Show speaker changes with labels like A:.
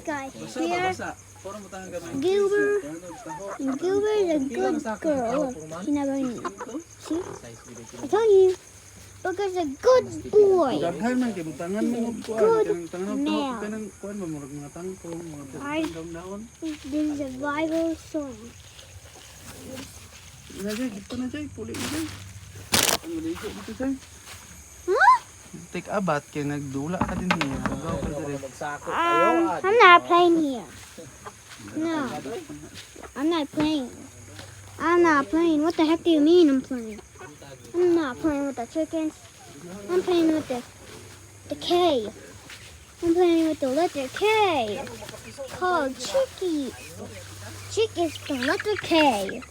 A: guy
B: Basa ba,
A: here.
B: basa? Puro mo tayong gamay.
A: Gilbert.
B: Taho.
A: And Gilbert is a good girl. Look, she never knew. See? I told you. Because a good boy.
B: Daghan man kay butangan mo og kuan,
A: Good
B: kanang tangan
A: man.
B: og kanang kuan ba murag mga tangkong, mga daon.
A: This is a Bible song.
B: Na jay, gito na jay, puli na jay. Ang maligo dito jay.
A: Huh?
B: Take a bath kay nagdula ka din niya. Agaw ka dire.
A: I'm not playing here. No, I'm not playing. I'm not playing. What the heck do you mean I'm playing? I'm not playing with the chickens. I'm playing with the K. I'm playing with the letter K. Called Chicky. Chick is the letter K.